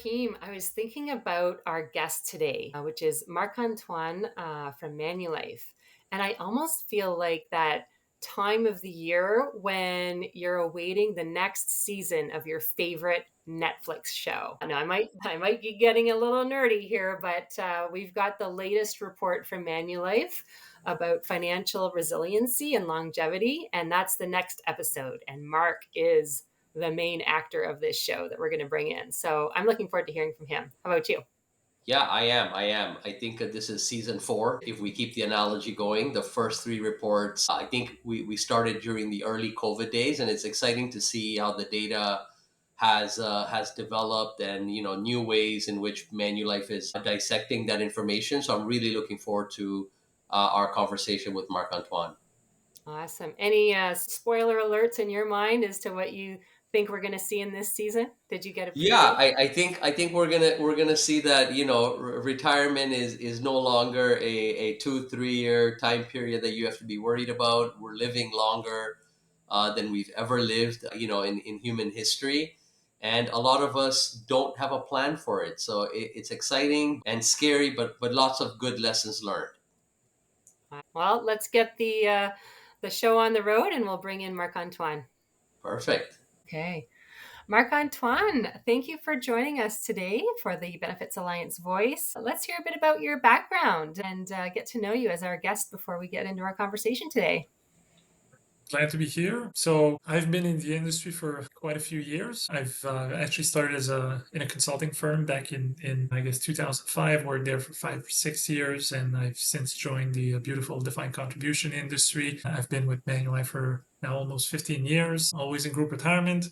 Rahim, I was thinking about our guest today, which is Marc-Antoine from Manulife. And I almost feel like that time of the year when you're awaiting the next season of your favorite Netflix show. Now, I might be getting a little nerdy here, but we've got the latest report from Manulife about financial resiliency and longevity, and that's the next episode. And Mark is the main actor of this show that we're going to bring in. So I'm looking forward to hearing from him. How about you? Yeah, I am. I am. I think this is season four. If we keep the analogy going, the first three reports, I think we started during the early COVID days, and it's exciting to see how the data has developed and new ways in which Manulife is dissecting that information. So I'm really looking forward to our conversation with Marc Antoine. Awesome. Any spoiler alerts in your mind as to what you think we're going to see in this season? Did you get a Yeah, preview? I think we're gonna see that retirement is no longer a 2 3 year time period that you have to be worried about. We're living longer than we've ever lived, in human history, and a lot of us don't have a plan for it. So it's exciting and scary, but lots of good lessons learned. Well, let's get the show on the road, and we'll bring in Marc Antoine. Perfect. Okay. Marc Antoine, thank you for joining us today for the Benefits Alliance Voice. Let's hear a bit about your background and get to know you as our guest before we get into our conversation today. Glad to be here. So I've been in the industry for quite a few years. I've actually started as a in a consulting firm back in I guess 2005. Worked there for 5 or 6 years, and I've since joined the beautiful defined contribution industry. I've been with Manulife for now almost 15 years. Always in group retirement,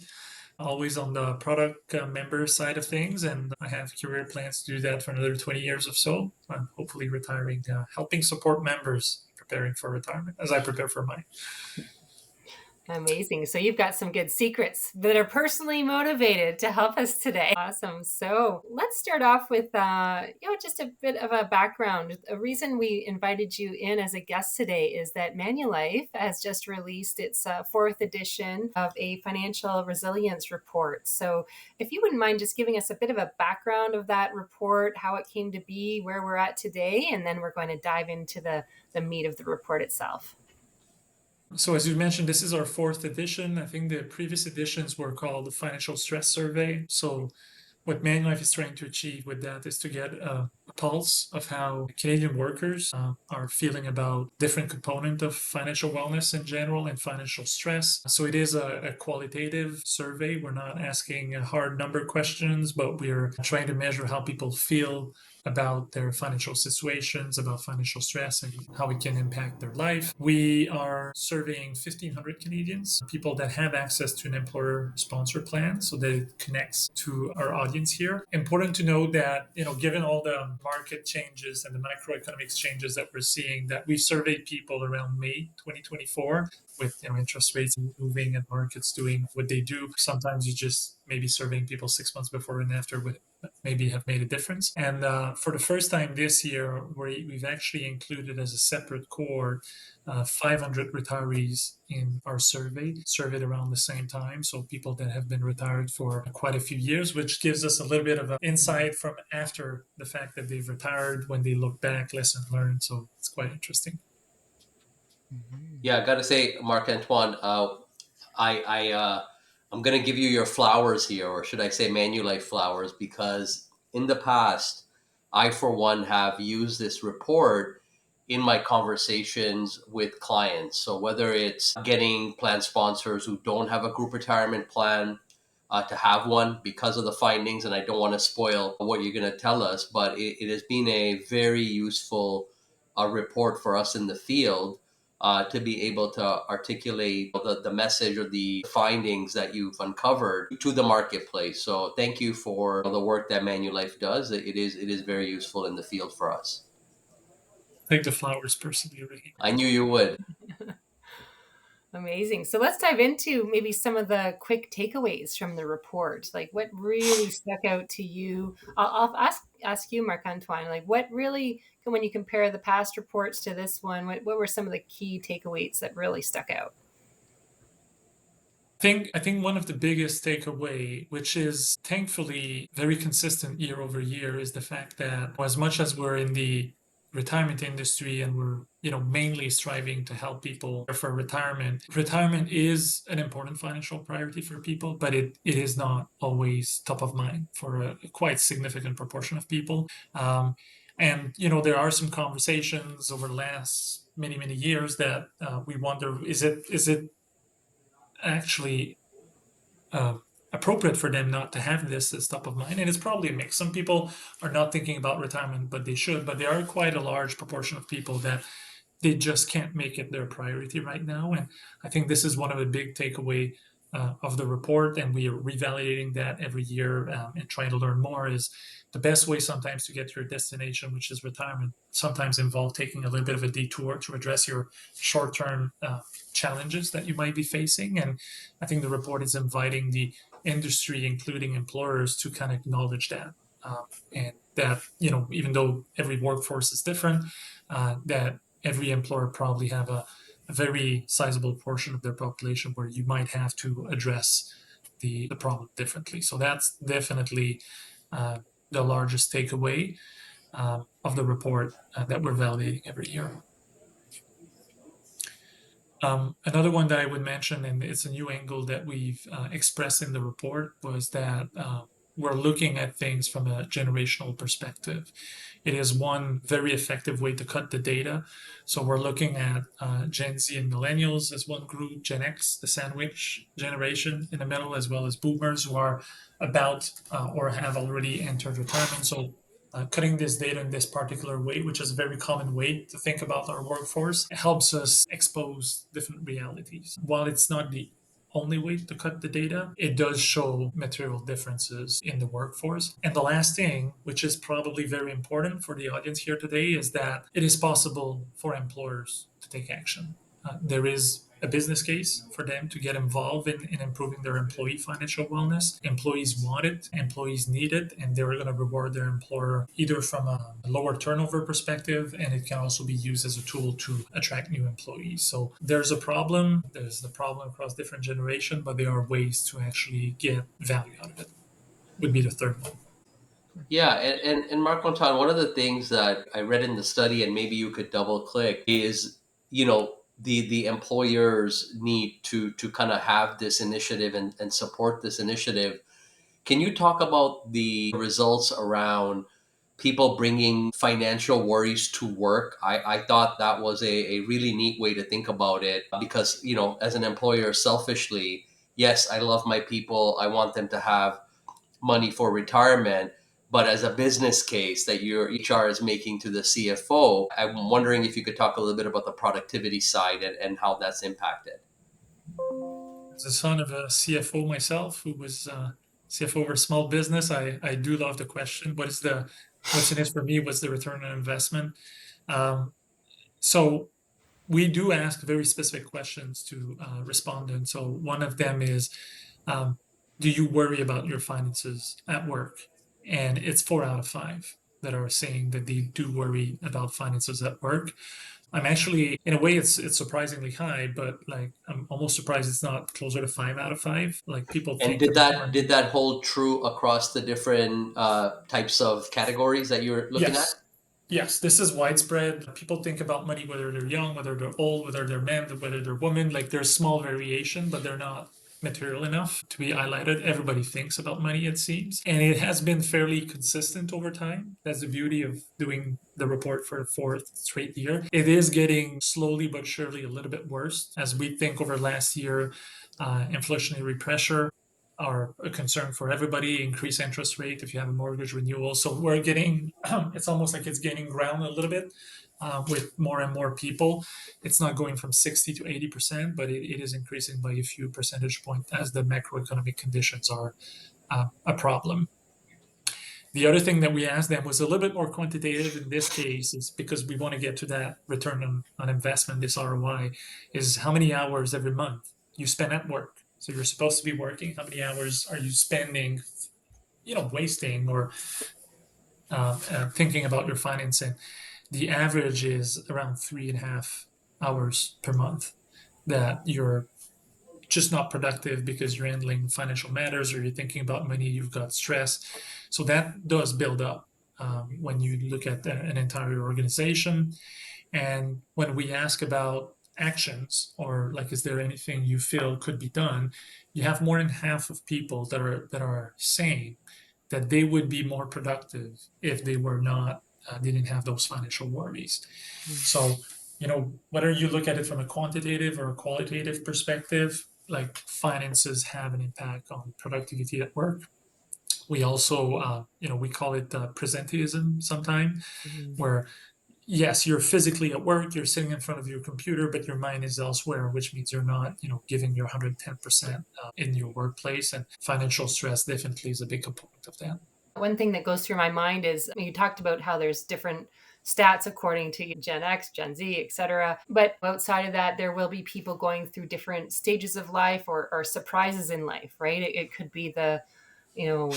always on the product member side of things, and I have career plans to do that for another 20 years or so. I'm hopefully retiring, helping support members preparing for retirement as I prepare for mine. Amazing. So you've got some good secrets that are personally motivated to help us today. Awesome. So let's start off with, just a bit of a background. A reason we invited you in as a guest today is that Manulife has just released its fourth edition of a financial resilience report. So if you wouldn't mind just giving us a bit of a background of that report, how it came to be, where we're at today, and then we're going to dive into the meat of the report itself. So, as you mentioned, this is our fourth edition. I think the previous editions were called the Financial Stress Survey. So, what Manulife is trying to achieve with that is to get a pulse of how Canadian workers are feeling about different component of financial wellness in general and financial stress. So it is a qualitative survey. We're not asking hard number questions, but we're trying to measure how people feel about their financial situations, about financial stress, and how it can impact their life. We are surveying 1,500 Canadians, people that have access to an employer sponsor plan, so that it connects to our audience here. Important to note that, given all the market changes and the macroeconomic changes that we're seeing, that we surveyed people around May 2024 with interest rates moving and markets doing what they do. Sometimes you just maybe surveying people 6 months before and after would maybe have made a difference. And for the first time this year, we've actually included as a separate cohort 500 retirees in our survey, surveyed around the same time. So people that have been retired for quite a few years, which gives us a little bit of an insight from after the fact that they've retired when they look back, lesson learned. So it's quite interesting. Yeah, I got to say, Marc Antoine, I'm going to give you your flowers here, or should I say Manulife flowers, because in the past, I, for one, have used this report in my conversations with clients. So whether it's getting plan sponsors who don't have a group retirement plan to have one because of the findings, and I don't want to spoil what you're going to tell us, but it has been a very useful report for us in the field to be able to articulate the message or the findings that you've uncovered to the marketplace. So thank you for the work that Manulife does. It is very useful in the field for us. Take the flowers personally, Ricky. I knew you would. Amazing. So let's dive into maybe some of the quick takeaways from the report. Like what really stuck out to you? I'll ask you, Marc Antoine. Like what really, when you compare the past reports to this one, what were some of the key takeaways that really stuck out? I think one of the biggest takeaway, which is thankfully very consistent year over year, is the fact that as much as we're in the retirement industry and we're mainly striving to help people for retirement is an important financial priority for people, but it is not always top of mind for a quite significant proportion of people. And there are some conversations over the last many years that we wonder, is it actually um, appropriate for them not to have this as top of mind. And it's probably a mix. Some people are not thinking about retirement, but they should. But there are quite a large proportion of people that they just can't make it their priority right now. And I think this is one of the big takeaway of the report, and we are revalidating that every year and trying to learn more. Is the best way sometimes to get to your destination, which is retirement, sometimes involve taking a little bit of a detour to address your short-term challenges that you might be facing. And I think the report is inviting the industry, including employers, to kind of acknowledge that. And that, even though every workforce is different, that every employer probably have a very sizable portion of their population where you might have to address the problem differently. So that's definitely uh, the largest takeaway of the report that we're validating every year. Another one that I would mention, and it's a new angle that we've expressed in the report, was that we're looking at things from a generational perspective. It is one very effective way to cut the data. So we're looking at Gen Z and millennials as one group, Gen X, the sandwich generation in the middle, as well as boomers who are about or have already entered retirement. So cutting this data in this particular way, which is a very common way to think about our workforce, helps us expose different realities. While it's not the only way to cut the data, it does show material differences in the workforce. And the last thing, which is probably very important for the audience here today, is that it is possible for employers to take action. There is a business case for them to get involved in improving their employee financial wellness. Employees want it, employees need it, and they're going to reward their employer either from a lower turnover perspective, and it can also be used as a tool to attract new employees. So there's a problem, there's the problem across different generations, but there are ways to actually get value out of it, would be the third one. Yeah, and Marc Antoine, one of the things that I read in the study, and maybe you could double click, is the employers need to kind of have this initiative and support this initiative. Can you talk about the results around people bringing financial worries to work? I thought that was a really neat way to think about it because, as an employer, selfishly, yes, I love my people. I want them to have money for retirement. But as a business case that your HR is making to the CFO, I'm wondering if you could talk a little bit about the productivity side and how that's impacted. As a son of a CFO myself, who was CFO over a small business, I do love the question. What's in it for me? What's the return on investment? Um, so we do ask very specific questions to respondents. So one of them is, um, do you worry about your finances at work? And it's 4 out of 5 that are saying that they do worry about finances at work. I'm actually, in a way, it's surprisingly high, but like I'm almost surprised it's not closer to 5 out of 5. Like people And think did about that did money. that hold true across the different types of categories that you're looking at? Yes, yes, this is widespread. People think about money whether they're young, whether they're old, whether they're men, whether they're women. Like there's small variation, but they're not material enough to be highlighted. Everybody thinks about money, it seems. And it has been fairly consistent over time. That's the beauty of doing the report for the fourth straight year. It is getting slowly but surely a little bit worse as we think over last year, inflationary pressure are a concern for everybody. Increased interest rate if you have a mortgage renewal. So we're getting, it's almost like it's gaining ground a little bit with more and more people. It's not going from 60 to 80%, but it is increasing by a few percentage points as the macroeconomic conditions are a problem. The other thing that we asked them was a little bit more quantitative in this case, is because we want to get to that return on investment, this ROI, is how many hours every month you spend at work. So you're supposed to be working. How many hours are you spending, wasting or thinking about your financing? The average is around 3.5 hours per month that you're just not productive because you're handling financial matters or you're thinking about money, you've got stress. So that does build up when you look at an entire organization. And when we ask about actions or like, is there anything you feel could be done, you have more than half of people that are saying that they would be more productive if they were not didn't have those financial worries. So, whether you look at it from a quantitative or a qualitative perspective, like finances have an impact on productivity at work. We also, we call it presenteeism sometimes, Mhm. where yes, you're physically at work, you're sitting in front of your computer, but your mind is elsewhere, which means you're not, giving your 110% in your workplace. And financial stress definitely is a big component of that. One thing that goes through my mind is you talked about how there's different stats according to Gen X, Gen Z, etc. But outside of that, there will be people going through different stages of life or surprises in life, right? It could be you know,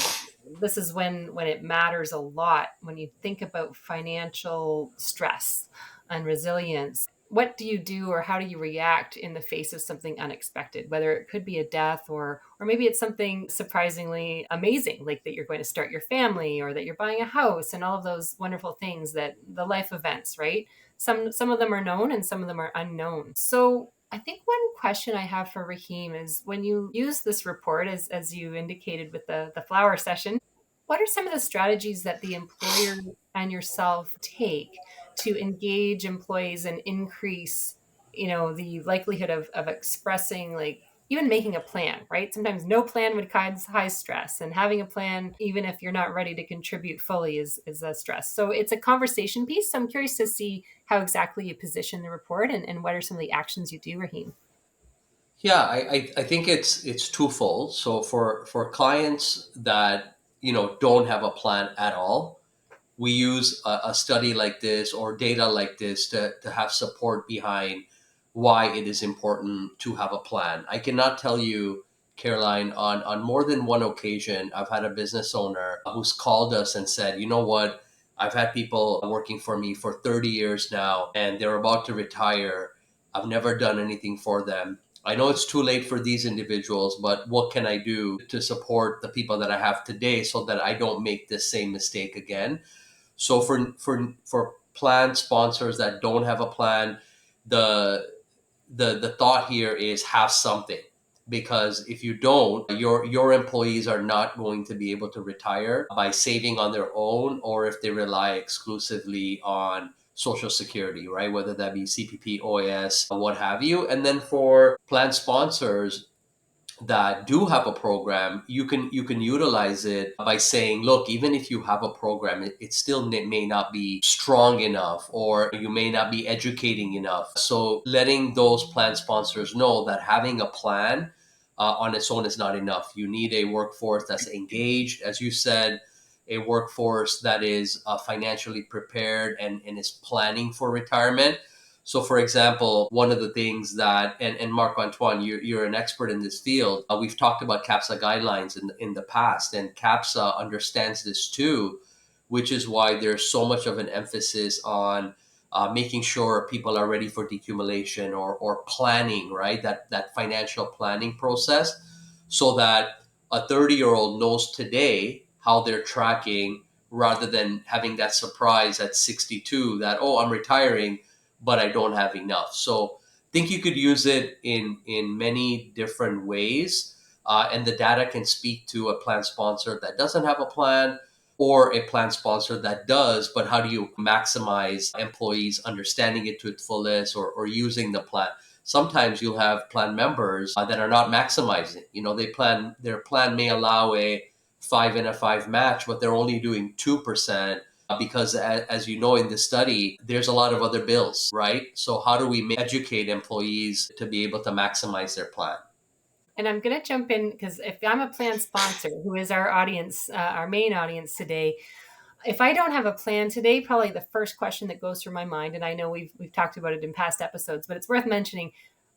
this is when it matters a lot when you think about financial stress and resilience. What do you do or how do you react in the face of something unexpected, whether it could be a death or maybe it's something surprisingly amazing, like that you're going to start your family or that you're buying a house and all of those wonderful things, that the life events, right? Some of them are known and some of them are unknown. So I think one question I have for Rahim is, when you use this report, as you indicated with the flower session, what are some of the strategies that the employer and yourself take to engage employees and increase, the likelihood of expressing, like, even making a plan, right? Sometimes no plan would cause high stress, and having a plan, even if you're not ready to contribute fully, is a stress. So it's a conversation piece. So I'm curious to see how exactly you position the report and what are some of the actions you do, Rahim? Yeah, I think it's twofold. So for clients that don't have a plan at all, we use a study like this or data like this to have support behind why it is important to have a plan. I cannot tell you, Caroline, on more than one occasion, I've had a business owner who's called us and said, you know what, I've had people working for me for 30 years now, and they're about to retire. I've never done anything for them. I know it's too late for these individuals, but what can I do to support the people that I have today so that I don't make this same mistake again? So for plan sponsors that don't have a plan, the the thought here is have something, because if you don't, your employees are not going to be able to retire by saving on their own, or if they rely exclusively on social security, right? Whether that be CPP, OAS, what have you. And then for plan sponsors that do have a program, you can utilize it by saying, look, even if you have a program, it still may not be strong enough, or you may not be educating enough. So letting those plan sponsors know that having a plan on its own is not enough. You need a workforce that's engaged, as you said, a workforce that is financially prepared and is planning for retirement. So, for example, one of the things that, and Marc-Antoine, you're an expert in this field. We've talked about CAPSA guidelines in the past, and CAPSA understands this too, which is why there's so much of an emphasis on making sure people are ready for decumulation or planning, right? That financial planning process, so that a 30-year-old knows today how they're tracking, rather than having that surprise at 62 that, oh, I'm retiring but I don't have enough. So I think you could use it in many different ways, and the data can speak to a plan sponsor that doesn't have a plan, or a plan sponsor that does. But how do you maximize employees understanding it to its fullest, or using the plan? Sometimes you'll have plan members that are not maximizing. Their plan may allow a 5 and a 5 match, but they're only doing 2%, because as you know, in this study, there's a lot of other bills, right? So how do we educate employees to be able to maximize their plan? And I'm going to jump in because if I'm a plan sponsor, who is our audience, our main audience today, if I don't have a plan today, probably the first question that goes through my mind, and I know we've talked about it in past episodes, but it's worth mentioning.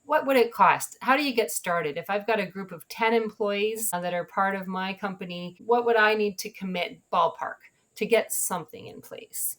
What would it cost? How do you get started? If I've got a group of 10 employees that are part of my company, what would I need to commit ballpark to get something in place?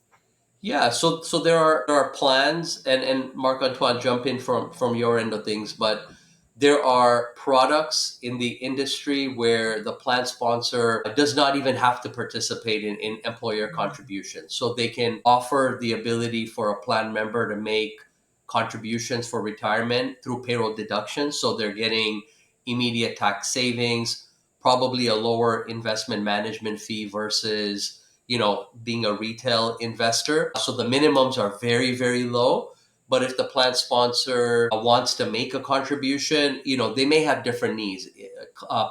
Yeah, so there are plans, and Marc Antoine, jump in from your end of things, but There are products in the industry where the plan sponsor does not even have to participate in employer contributions. So they can offer the ability for a plan member to make contributions for retirement through payroll deductions. So they're getting immediate tax savings, probably a lower investment management fee versus, being a retail investor. So the minimums are very, very low. But if the plan sponsor wants to make a contribution, they may have different needs.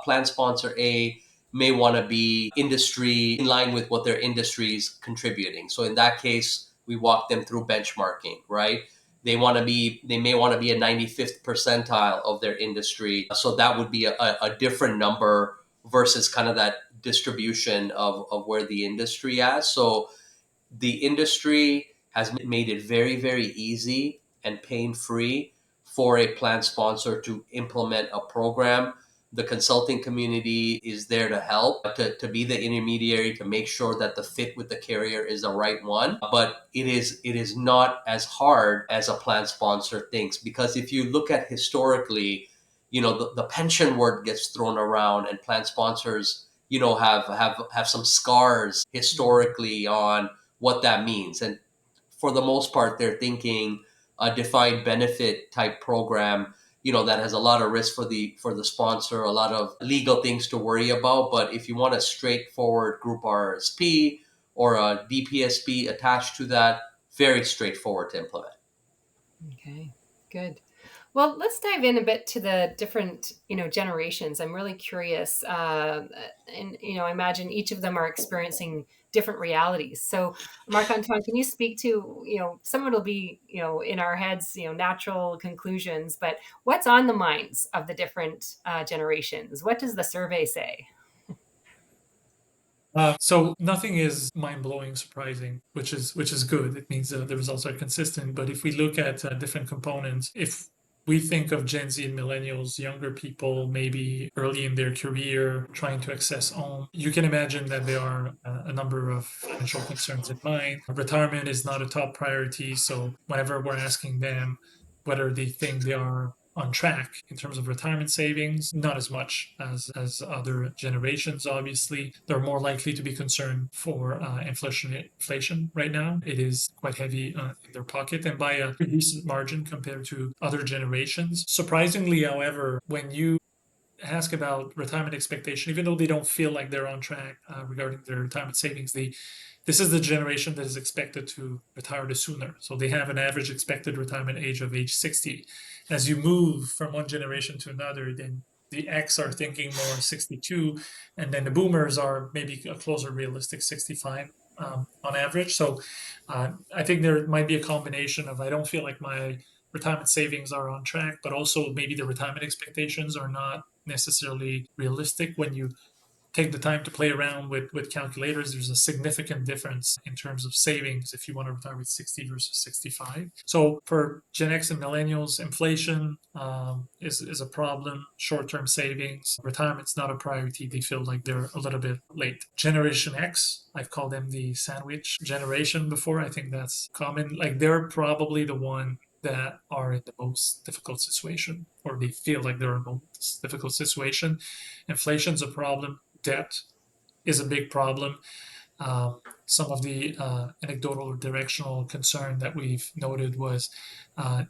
Plan sponsor A may want to be industry in line with what their industry is contributing. So in that case, we walk them through benchmarking, right? They may want to be a 95th percentile of their industry. So that would be a different number versus kind of that distribution of where the industry is. So the industry has made it very, very easy and pain free for a plan sponsor to implement a program. The consulting community is there to help, to be the intermediary, to make sure that the fit with the carrier is the right one. But it is not as hard as a plan sponsor thinks, because if you look at historically, the pension word gets thrown around, and plan sponsors, have some scars historically on what that means. And for the most part, they're thinking a defined benefit type program, that has a lot of risk for the sponsor, a lot of legal things to worry about. But if you want a straightforward group RSP or a DPSP attached to that, very straightforward to implement. Okay, good. Well, let's dive in a bit to the different, generations. I'm really curious, and I imagine each of them are experiencing different realities. So, Marc Antoine, can you speak to, some of it'll be, in our heads, natural conclusions, but what's on the minds of the different generations? What does the survey say? So nothing is mind-blowing, surprising, which is good. It means the results are consistent. But if we look at different components, if we think of Gen Z and millennials, younger people, maybe early in their career, trying to access home, you can imagine that there are a number of financial concerns in mind. Retirement is not a top priority, so whenever we're asking them whether they think they are on track in terms of retirement savings, not as much as other generations. Obviously, they're more likely to be concerned for inflation right now. It is quite heavy in their pocket, and by a pretty decent margin compared to other generations. Surprisingly, however, when you ask about retirement expectation, even though they don't feel like they're on track regarding their retirement savings, this is the generation that is expected to retire the sooner. So they have an average expected retirement age 60. As you move from one generation to another, then the X are thinking more 62, and then the boomers are maybe a closer realistic 65 on average. So I think there might be a combination of I don't feel like my retirement savings are on track, but also maybe the retirement expectations are not necessarily realistic. When you take the time to play around with calculators, there's a significant difference in terms of savings if you want to retire with 60 versus 65. So for Gen X and millennials, inflation is a problem. Short-term savings, retirement's not a priority. They feel like they're a little bit late. Generation X, I've called them the sandwich generation before. I think that's common. Like they're probably the one that are in the most difficult situation, or they feel like they're in the most difficult situation. Inflation's a problem. Debt is a big problem. Some of the anecdotal or directional concern that we've noted was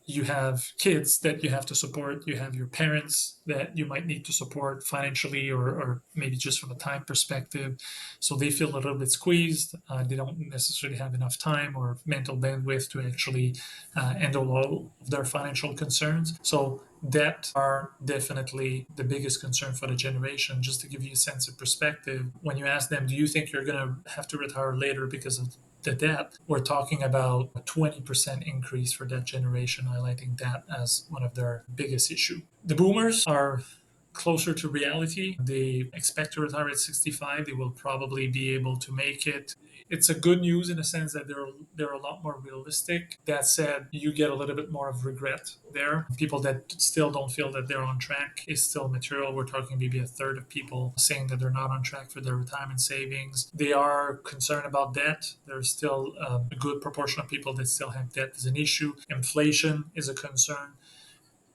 you have kids that you have to support, you have your parents that you might need to support financially or maybe just from a time perspective. So they feel a little bit squeezed. They don't necessarily have enough time or mental bandwidth to actually handle all of their financial concerns. So debt are definitely the biggest concern for the generation. Just to give you a sense of perspective, when you ask them, do you think you're going to have to retire later because of the debt? We're talking about a 20% increase for that generation, highlighting that as one of their biggest issue. The boomers are closer to reality. They expect to retire at 65. They will probably be able to make it. It's a good news in a sense that they're a lot more realistic. That said, you get a little bit more of regret there. People that still don't feel that they're on track is still material. We're talking maybe a third of people saying that they're not on track for their retirement savings. They are concerned about debt. There's still a good proportion of people that still have debt as an issue. Inflation is a concern.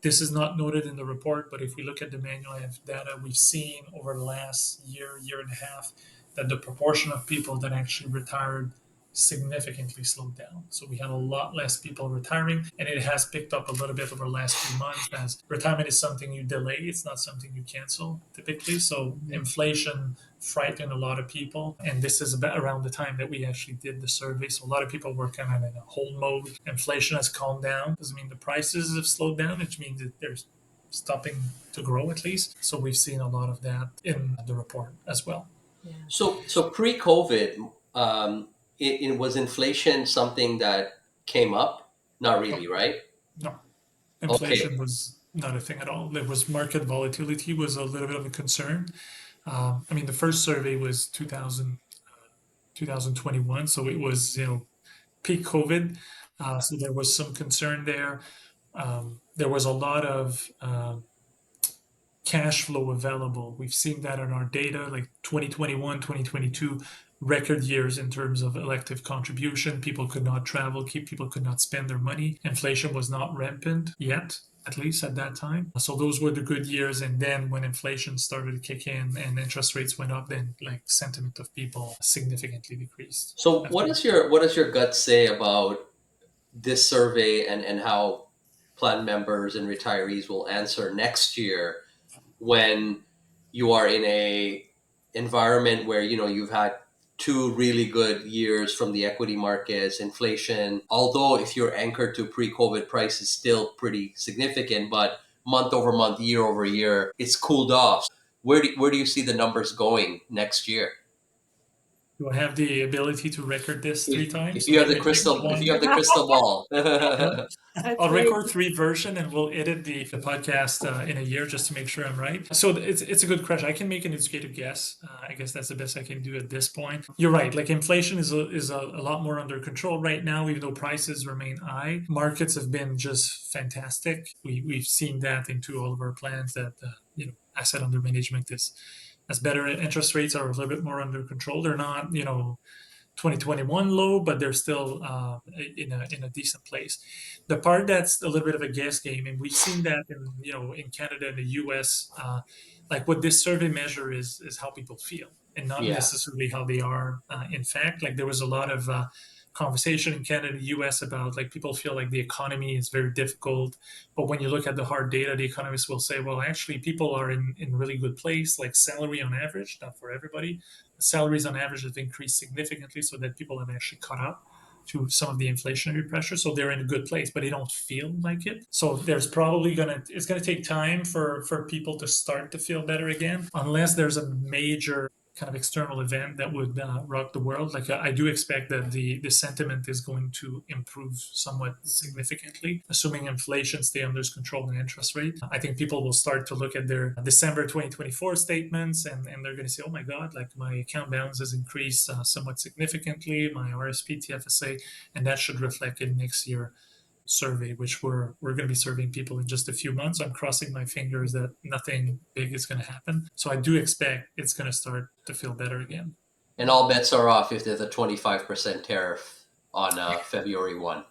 This is not noted in the report, but if we look at the Manulife data, we've seen over the last year, year and a half, that the proportion of people that actually retired significantly slowed down. So we had a lot less people retiring, and it has picked up a little bit over the last few months as retirement is something you delay, it's not something you cancel typically. So inflation frightened a lot of people, and this is about around the time that we actually did the survey. So a lot of people were kind of in a hold mode. Inflation has calmed down. Doesn't mean the prices have slowed down, which means that there's stopping to grow at least. So we've seen a lot of that in the report as well. Yeah. So pre-COVID, it was inflation something that came up? Not No, really, right? no, Okay. inflation was not a thing at all. There was market volatility was a little bit of a concern. I mean, the first survey was 2021, so it was peak COVID. So there was some concern there. There was a lot of cash flow available. We've seen that in our data, like 2021, 2022, record years in terms of elective contribution. People could not travel, people could not spend their money. Inflation was not rampant yet, at least at that time. So those were the good years. And then when inflation started to kick in and interest rates went up, then like sentiment of people significantly decreased So after. what does your gut say about this survey and how plan members and retirees will answer next year when you are in a environment where you've had two really good years from the equity markets, inflation, although if you're anchored to pre-COVID prices, still pretty significant, but month over month, year over year, it's cooled off. Where do you see the numbers going next year? Do I have the ability to record this three If times? you So have let the me check crystal if you one. have the crystal ball. Yeah. That's I'll right. record three version and we'll edit the podcast in a year just to make sure I'm right. So it's a good question. I can make an educated guess. I guess that's the best I can do at this point. You're right. Like inflation is a lot more under control right now, even though prices remain high. Markets have been just fantastic. We've seen that into all of our plans that asset under management is as better. Interest rates are a little bit more under control. They're not 2021 low, but they're still in a decent place. The part that's a little bit of a guess game, and we've seen that in Canada and the U.S. Like what this survey measure is how people feel, and not Yeah. necessarily how they are. In fact, like there was a lot of conversation in Canada and the U.S. about like people feel like the economy is very difficult, but when you look at the hard data, the economists will say, well, actually, people are in really good place. Like salary on average, not for everybody, salaries on average have increased significantly so that people have actually caught up to some of the inflationary pressure. So they're in a good place, but they don't feel like it. So there's probably it's gonna take time for people to start to feel better again, unless there's a major kind of external event that would rock the world. Like I do expect that the sentiment is going to improve somewhat significantly, assuming inflation stay under control and interest rate. I think people will start to look at their December 2024 statements and they're going to say, oh my God, like my account balance has increased somewhat significantly, my RSP, TFSA, and that should reflect in next year survey, which we're going to be surveying people in just a few months. I'm crossing my fingers that nothing big is going to happen. So I do expect it's going to start to feel better again. And all bets are off if there's a 25% tariff on February 1.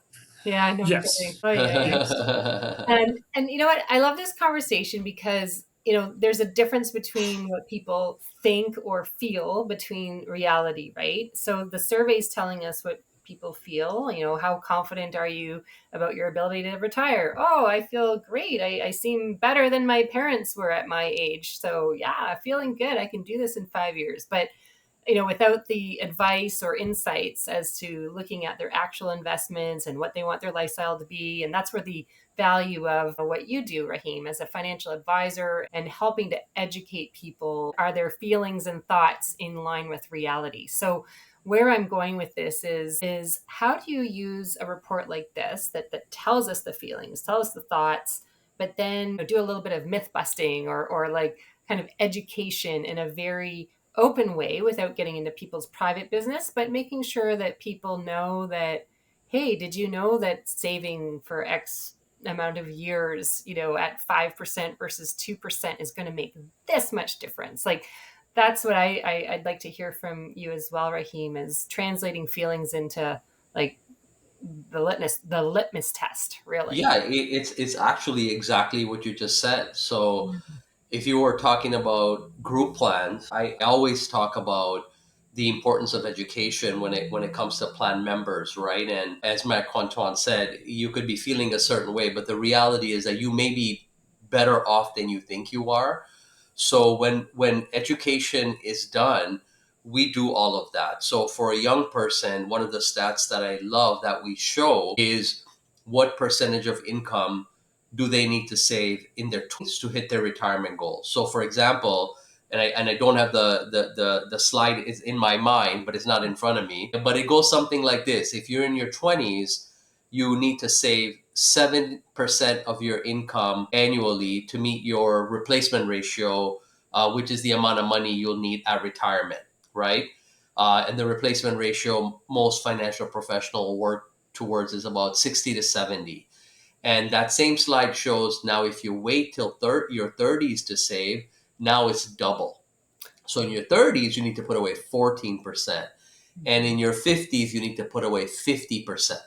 Yeah, no kidding. Yes. Oh yeah, yeah. Yes. And you know what? I love this conversation because there's a difference between what people think or feel between reality, right? So the survey's telling us what people feel. How confident are you about your ability to retire? Oh, I feel great. I seem better than my parents were at my age. So yeah, feeling good. I can do this in 5 years. But without the advice or insights as to looking at their actual investments and what they want their lifestyle to be. And that's where the value of what you do, Rahim, as a financial advisor and helping to educate people. Are their feelings and thoughts in line with reality? So where I'm going with this is how do you use a report like this that tells us the feelings, tells us the thoughts, but then do a little bit of myth busting or like kind of education in a very open way without getting into people's private business, but making sure that people know that, hey, did you know that saving for X amount of years, at 5% versus 2% is going to make this much difference? Like, that's what I'd like to hear from you as well, Rahim, is translating feelings into like the litmus test, really. Yeah, it's actually exactly what you just said. So Mhm. if you were talking about group plans, I always talk about the importance of education when it comes to plan members, right? And as Marc-Antoine said, you could be feeling a certain way, but the reality is that you may be better off than you think you are. So when education is done, we do all of that. So for a young person, one of the stats that I love that we show is what percentage of income do they need to save in their 20s to hit their retirement goals. So for example, and I don't have the slide is in my mind, but it's not in front of me. But it goes something like this: if you're in your 20s, you need to save 7% of your income annually to meet your replacement ratio, which is the amount of money you'll need at retirement, right? And the replacement ratio most financial professional work towards is about 60 to 70. And that same slide shows now if you wait till your 30s to save, now it's double. So in your 30s, you need to put away 14%. And in your 50s, you need to put away 50%.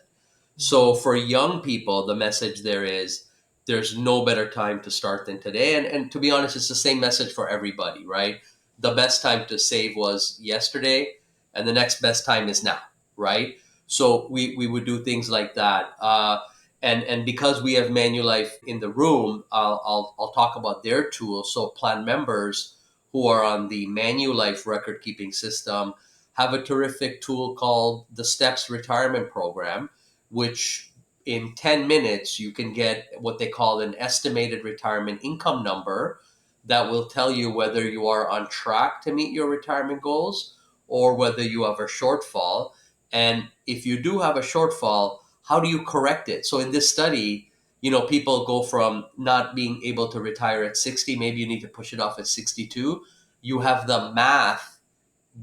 So for young people, the message there is there's no better time to start than today. And to be honest, it's the same message for everybody, right? The best time to save was yesterday, and the next best time is now, right? So we would do things like that. And because we have Manulife in the room, I'll talk about their tools. So plan members who are on the Manulife record keeping system have a terrific tool called the Steps Retirement Program, which in 10 minutes you can get what they call an estimated retirement income number that will tell you whether you are on track to meet your retirement goals or whether you have a shortfall. And if you do have a shortfall, how do you correct it? So in this study, people go from not being able to retire at 60, maybe you need to push it off at 62. You have the math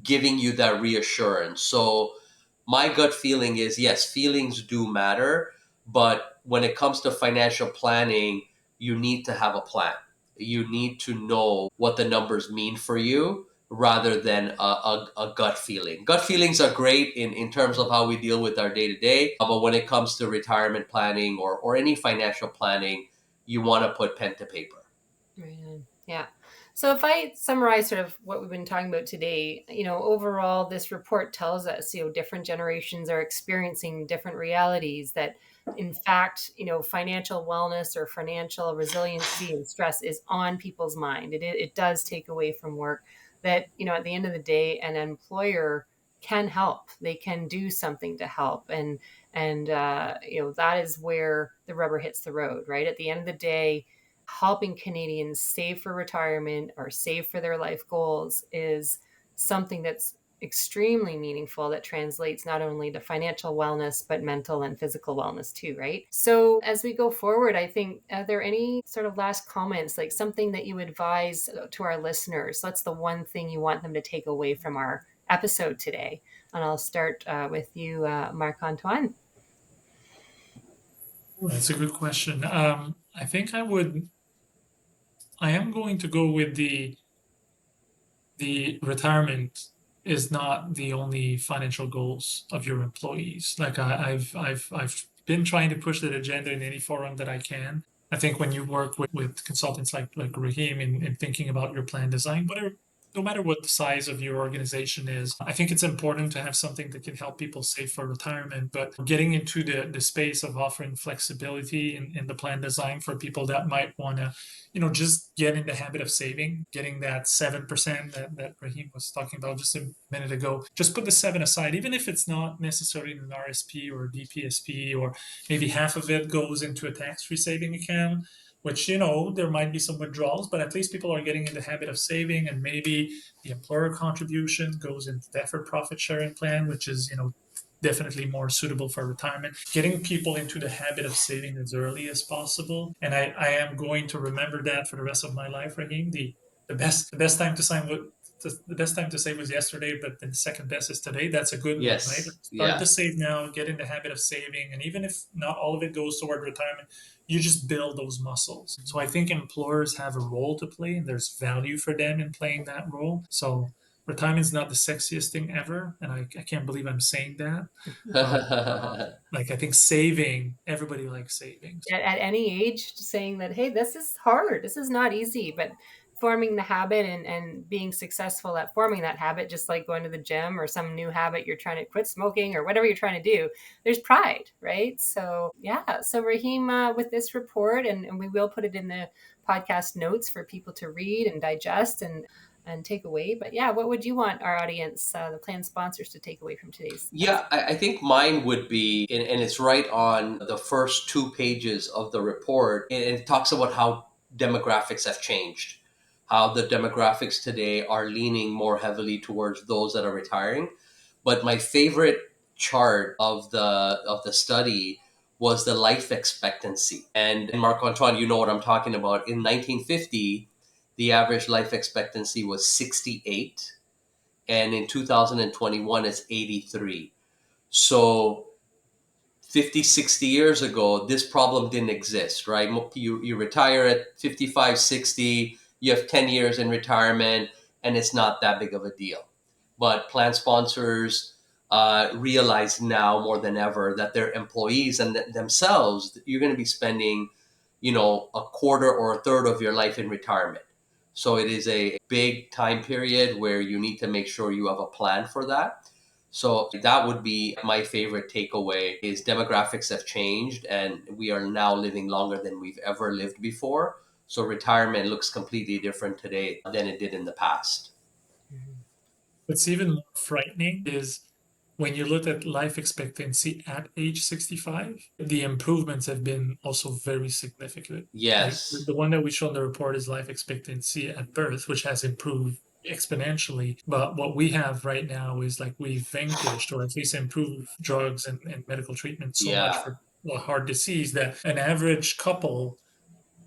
giving you that reassurance. So my gut feeling is yes, feelings do matter, but when it comes to financial planning, you need to have a plan. You need to know what the numbers mean for you rather than a gut feeling. Gut feelings are great in terms of how we deal with our day to day, but when it comes to retirement planning or any financial planning, you want to put pen to paper. Right on. Yeah. So if I summarize sort of what we've been talking about today, overall, this report tells us, different generations are experiencing different realities that, in fact, financial wellness or financial resiliency and stress is on people's mind. It does take away from work that, at the end of the day, an employer can help. They can do something to help. And that is where the rubber hits the road, right? At the end of the day, helping Canadians save for retirement or save for their life goals is something that's extremely meaningful, that translates not only to financial wellness but mental and physical wellness too, right? So as we go forward, I think, are there any sort of last comments, like something that you advise to our listeners? That's the one thing you want them to take away from our episode today. And I'll start with you, Marc-Antoine. That's a good question. I think I am going to go with the retirement is not the only financial goals of your employees. Like I've been trying to push that agenda in any forum that I can. I think when you work with consultants like Rahim in thinking about your plan design, whatever, no matter what the size of your organization is, I think it's important to have something that can help people save for retirement. But getting into the space of offering flexibility in the plan design for people that might want to, just get in the habit of saving, getting that 7% that Rahim was talking about just a minute ago. Just put the seven aside, even if it's not necessarily an RSP or DPSP, or maybe half of it goes into a tax-free saving account, which, there might be some withdrawals, but at least people are getting in the habit of saving, and maybe the employer contribution goes into deferred profit sharing plan, which is, definitely more suitable for retirement. Getting people into the habit of saving as early as possible. And I am going to remember that for the rest of my life, Raheem. The best time to sign what the best time to save was yesterday, but the second best is today. That's a good one, right? Yes. Start Yeah. to save now, get in the habit of saving, and even if not all of it goes toward retirement, you just build those muscles. So I think employers have a role to play, and there's value for them in playing that role. So retirement is not the sexiest thing ever, and I can't believe I'm saying that. But like I think saving, everybody likes savings. At any age, saying that, hey, this is hard, this is not easy, but forming the habit and being successful at forming that habit, just like going to the gym or some new habit you're trying to quit smoking or whatever you're trying to do, there's pride, right? So yeah, so Rahim, with this report, and we will put it in the podcast notes for people to read and digest and take away. But yeah, what would you want our audience, the plan sponsors, to take away from today's Yeah, episode? I think mine would be, and it's right on the first 2 pages of the report, and it talks about how demographics have changed, how the demographics today are leaning more heavily towards those that are retiring. But my favorite chart of the study was the life expectancy. And Marc Antoine, you know what I'm talking about. In 1950, the average life expectancy was 68, and in 2021 it's 83. So 50, 60 years ago, this problem didn't exist, right? You retire at 55, 60, you have 10 years in retirement, and it's not that big of a deal. But plan sponsors realize now more than ever that their employees and themselves, you're going to be spending, a quarter or a third of your life in retirement. So it is a big time period where you need to make sure you have a plan for that. So that would be my favorite takeaway is demographics have changed and we are now living longer than we've ever lived before. So retirement looks completely different today than it did in the past. Mhm. What's even more frightening is when you look at life expectancy at age 65, the improvements have been also very significant. Like Yes. the one that we show in the report is life expectancy at birth, which has improved exponentially. But what we have right now is like we've vanquished or at least improved drugs and medical treatment so much Yeah. for a heart disease that an average couple,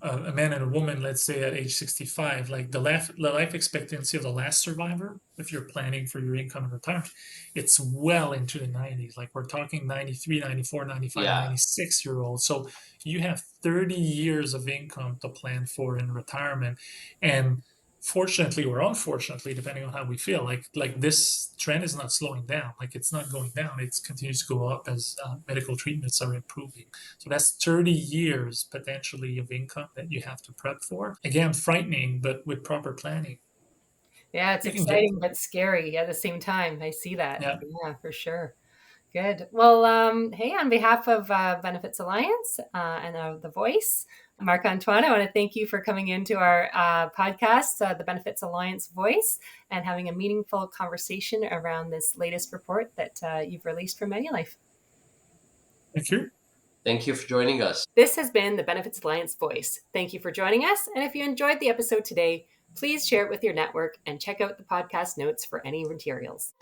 a man and a woman, let's say at age 65, like the life expectancy of the last survivor, if you're planning for your income and retirement, it's well into the 90s. Like we're talking 93, 94, 95, Yeah. 96 year olds. So you have 30 years of income to plan for in retirement. And fortunately or unfortunately, depending on how we feel, like this trend is not slowing down. Like it's not going down. It continues to go up as medical treatments are improving. So that's 30 years potentially of income that you have to prep for. Again, frightening, but with proper planning, Yeah, it's you can get exciting there. but scary at the same time. I see that. Yeah. Yeah, for sure. Good. Well, hey, on behalf of Benefits Alliance and The Voice, Marc Antoine, I want to thank you for coming into our podcast, the Benefits Alliance Voice, and having a meaningful conversation around this latest report that you've released from Manulife. Thank you. Thank you for joining us. This has been the Benefits Alliance Voice. Thank you for joining us. And if you enjoyed the episode today, please share it with your network and check out the podcast notes for any materials.